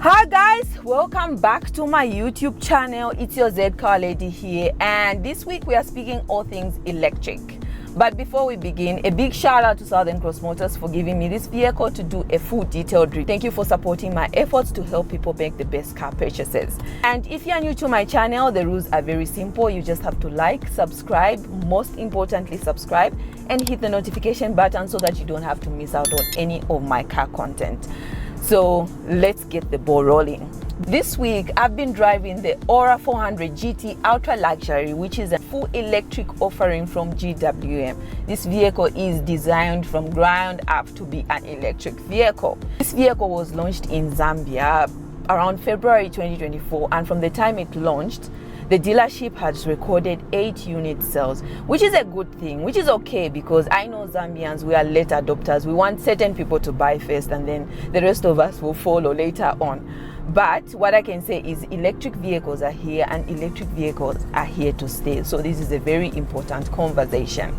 Hi guys, welcome back to my YouTube channel. It's your Z Car Lady here, and this week we are speaking all things electric. But before we begin, a big shout out to Southern Cross Motors for giving me this vehicle to do a full detailed review. Thank you for supporting my efforts to help people make the best car purchases. And if you are new to my channel, the rules are very simple. You just have to like, subscribe, most importantly subscribe, and hit the notification button so that you don't have to miss out on any of my car content. So let's get the ball rolling. This week I've been driving the ORA 400 GT Ultra Luxury, which is a full electric offering from GWM. This vehicle is designed from ground up to be an electric vehicle. This vehicle was launched in Zambia around February 2024, and from the time it launched, the dealership has recorded 8 unit sales, which is a good thing, which is okay, because I know Zambians, we are late adopters. We want certain people to buy first and then the rest of us will follow later on. But what I can say is electric vehicles are here and electric vehicles are here to stay. So this is a very important conversation.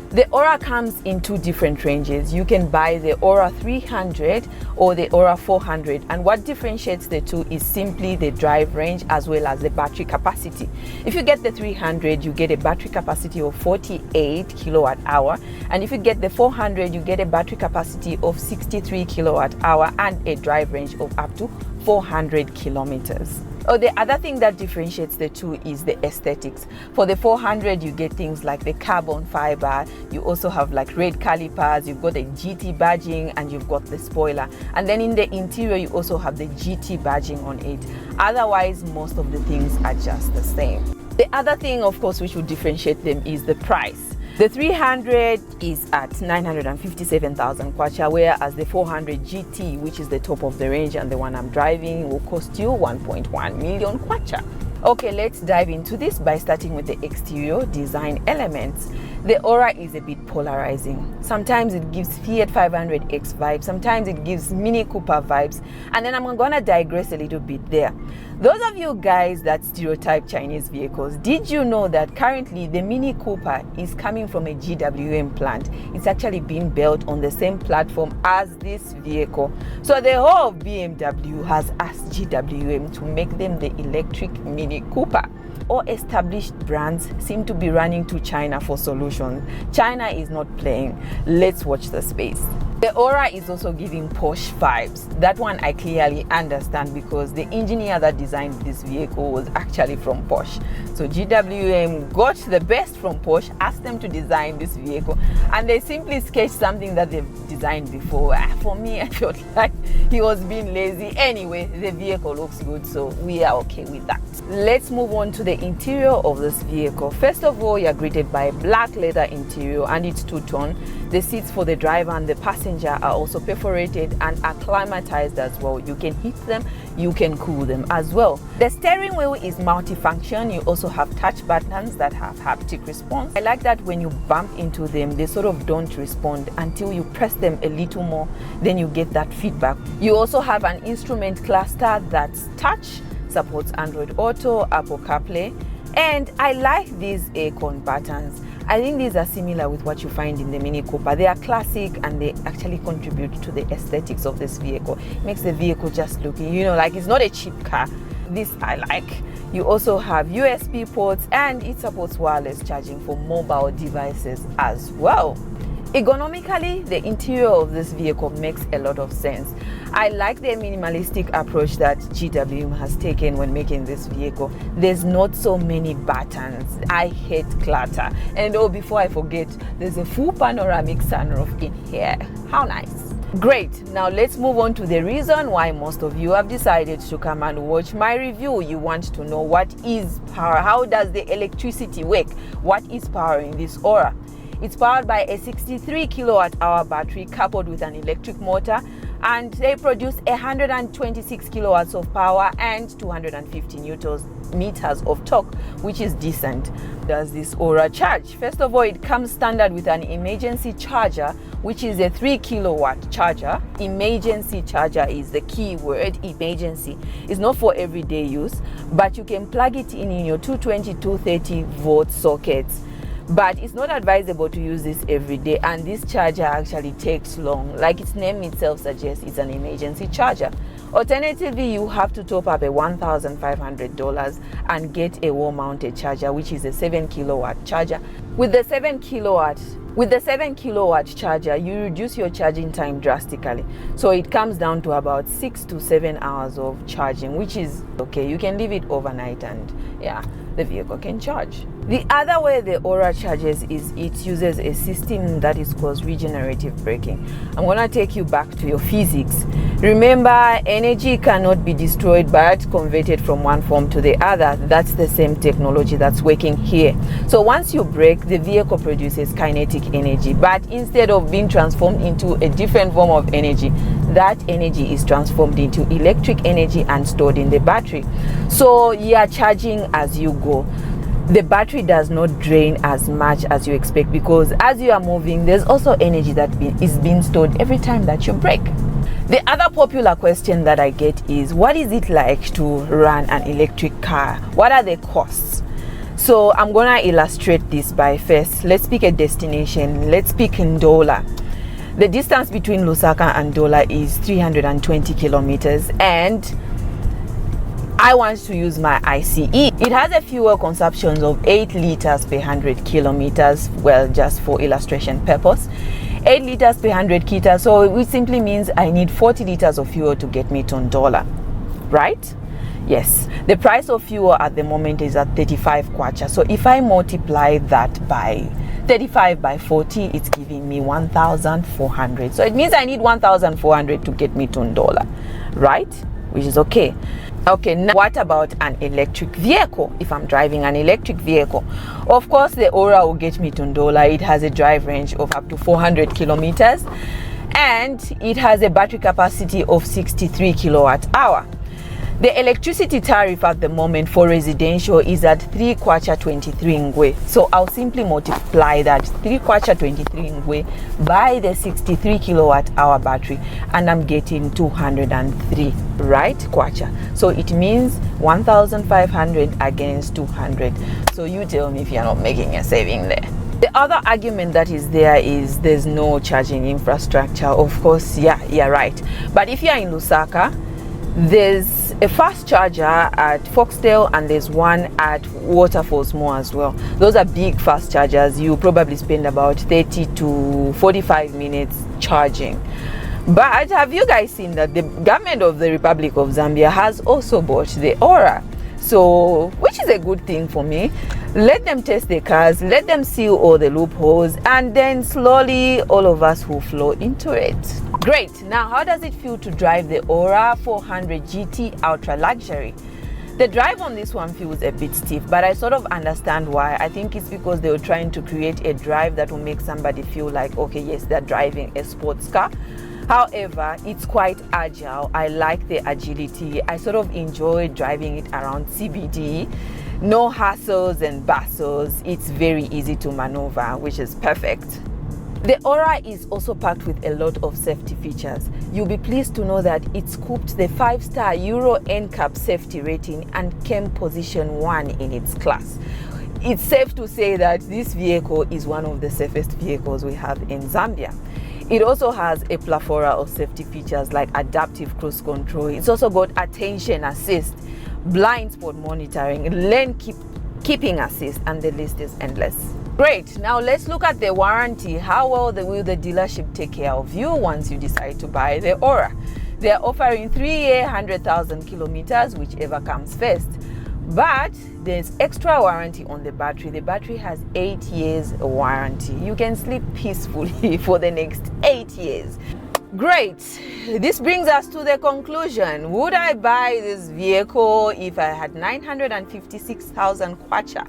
The ORA comes in 2 different ranges. You can buy the ORA 300 or the ORA 400, and what differentiates the two is simply the drive range as well as the battery capacity. If you get the 300, you get a battery capacity of 48 kilowatt hour, and if you get the 400, you get a battery capacity of 63 kilowatt hour and a drive range of up to 400 kilometers. Oh, the other thing that differentiates the two is the aesthetics. For the 400, you get things like the carbon fiber. You also have like red calipers. You've got the GT badging, and you've got the spoiler. And then in the interior, you also have the GT badging on it. Otherwise, most of the things are just the same. The other thing, of course, which would differentiate them is the price. The 300 is at 957,000 kwacha, whereas the 400 GT, which is the top of the range and the one I'm driving, will cost you 1.1 million kwacha. Okay, let's dive into this by starting with the exterior design elements. The ORA is a bit polarizing. Sometimes it gives Fiat 500X vibes, sometimes it gives Mini Cooper vibes, and then I'm gonna digress a little bit there. Those of you guys that stereotype Chinese vehicles, did you know that currently the Mini Cooper is coming from a GWM plant? It's actually being built on the same platform as this vehicle. So the whole of BMW has asked GWM to make them the electric Mini Cooper. All established brands seem to be running to China for solutions. China is not playing. Let's watch the space. The ORA is also giving Porsche vibes. That one I clearly understand, because the engineer that designed this vehicle was actually from Porsche. So GWM got the best from Porsche, asked them to design this vehicle, and they simply sketched something that they've designed before. For me, I felt like he was being lazy. Anyway, the vehicle looks good, so we are okay with that. Let's move on to the interior of this vehicle. First of all, you're greeted by a black leather interior, and it's 2-tone. The seats for the driver and the passenger are also perforated and acclimatized as well. You can heat them, you can cool them as well. The steering wheel is multifunction. You also have touch buttons that have haptic response. I like that when you bump into them, they sort of don't respond until you press them a little more, then you get that feedback. You also have an instrument cluster that's touch, supports Android Auto, Apple CarPlay, and I like these aircon buttons. I think these are similar with what you find in the Mini Cooper. They are classic and they actually contribute to the aesthetics of this vehicle. It makes the vehicle just look, like it's not a cheap car. This I like. You also have USB ports, and it supports wireless charging for mobile devices as well. Ergonomically, the interior of this vehicle makes a lot of sense. I like the minimalistic approach that GWM has taken when making this vehicle. There's not so many buttons. I hate clutter. And before I forget, there's a full panoramic sunroof in here. How nice. Great. Now let's move on to the reason why most of you have decided to come and watch my review. You want to know what is power, how does the electricity work, what is powering this ORA. It's powered by a 63 kilowatt hour battery coupled with an electric motor, and they produce 126 kilowatts of power and 250 newtons meters of torque, which is decent. Does this ORA charge? First of all, it comes standard with an emergency charger, which is a 3 kilowatt charger. Emergency charger is the key word. Emergency is not for everyday use, but you can plug it in your 220 230 volt sockets. But it's not advisable to use this every day, and this charger actually takes long. Like its name itself suggests, it's an emergency charger. Alternatively, you have to top up a $1,500 and get a wall-mounted charger, which is a 7 kilowatt charger. With the 7 kilowatt charger, you reduce your charging time drastically. So it comes down to about 6 to 7 hours of charging, which is okay. You can leave it overnight and yeah, the vehicle can charge. The other way the ORA charges is it uses a system that is called regenerative braking. I'm gonna take you back to your physics. Remember, energy cannot be destroyed but converted from one form to the other. That's the same technology that's working here. So once you brake, the vehicle produces kinetic energy, but instead of being transformed into a different form of energy, that energy is transformed into electric energy and stored in the battery. So you are charging as you go. The battery does not drain as much as you expect, because as you are moving, there's also energy that is being stored every time that you brake. The other popular question that I get is, what is it like to run an electric car? What are the costs? So I'm gonna illustrate this by first, let's pick a destination. Let's pick Ndola. The distance between Lusaka and Ndola is 320 kilometers, and I want to use my ICE. It has a fuel consumption of 8 liters per 100 kilometers. Well, just for illustration purpose, 8 liters per 100 kilometers. So it simply means I need 40 liters of fuel to get me to Ndola, right? Yes. The price of fuel at the moment is at 35 kwacha. So if I multiply that by 35 by 40, it's giving me 1,400. So it means I need 1,400 to get me to Ndola, right? Which is okay. Okay, now what about an electric vehicle? If I'm driving an electric vehicle, of course the ORA will get me to Ndola. It has a drive range of up to 400 kilometers and it has a battery capacity of 63 kilowatt hour. The electricity tariff at the moment for residential is at 3 kwacha 23 ngwe. So I'll simply multiply that 3 kwacha 23 ngwe by the 63 kilowatt hour battery and I'm getting 203, right, kwacha. So it means 1,500 against 200. So you tell me if you're not making a saving there. The other argument that is there is there's no charging infrastructure. Of course, yeah, you're right. But if you're in Lusaka, there's a fast charger at Foxtel and there's one at Waterfalls Mall as well. Those are big fast chargers. You probably spend about 30 to 45 minutes charging. But have you guys seen that the government of the Republic of Zambia has also bought the ORA? So, which is a good thing for me. Let them test the cars, let them see all the loopholes, and then slowly all of us will flow into it. Great. Now, how does it feel to drive the ORA 400 GT Ultra Luxury? The drive on this one feels a bit stiff, but I sort of understand why. I think it's because they were trying to create a drive that will make somebody feel like, okay, yes, they're driving a sports car. However, it's quite agile. I like the agility. I sort of enjoy driving it around CBD. No hassles and bustles. It's very easy to maneuver, which is perfect. The ORA is also packed with a lot of safety features. You'll be pleased to know that it scooped the 5-star Euro NCAP safety rating and came position 1 in its class. It's safe to say that this vehicle is one of the safest vehicles we have in Zambia. It also has a plethora of safety features like adaptive cruise control. It's also got attention assist, blind spot monitoring, lane keeping assist, and the list is endless. Great. Now let's look at the warranty. How well will the dealership take care of you once you decide to buy the ORA? They are offering 3-year, 100,000 kilometers, whichever comes first. But there's extra warranty on the battery. The battery has 8 years warranty. You can sleep peacefully for the next 8 years. Great. This brings us to the conclusion. Would I buy this vehicle if I had 956,000 kwacha?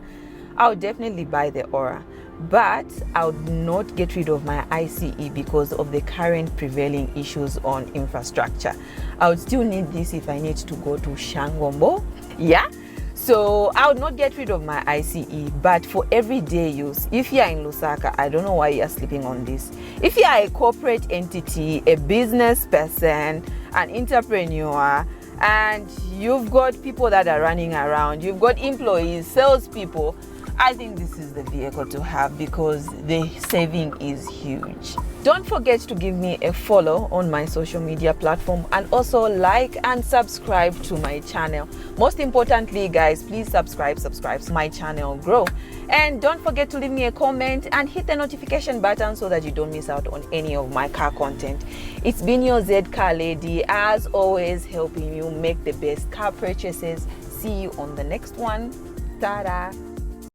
I would definitely buy the ORA, but I would not get rid of my ICE because of the current prevailing issues on infrastructure. I would still need this if I need to go to Shangombo. Yeah. So I would not get rid of my ICE, but for everyday use, if you are in Lusaka, I don't know why you are sleeping on this. If you are a corporate entity, a business person, an entrepreneur, and you've got people that are running around, you've got employees, salespeople, I think this is the vehicle to have because the saving is huge. Don't forget to give me a follow on my social media platform and also like and subscribe to my channel. Most importantly, guys, please subscribe so my channel grow. And don't forget to leave me a comment and hit the notification button so that you don't miss out on any of my car content. It's been your Z Car Lady, as always, helping you make the best car purchases. See you on the next one. Ta-da!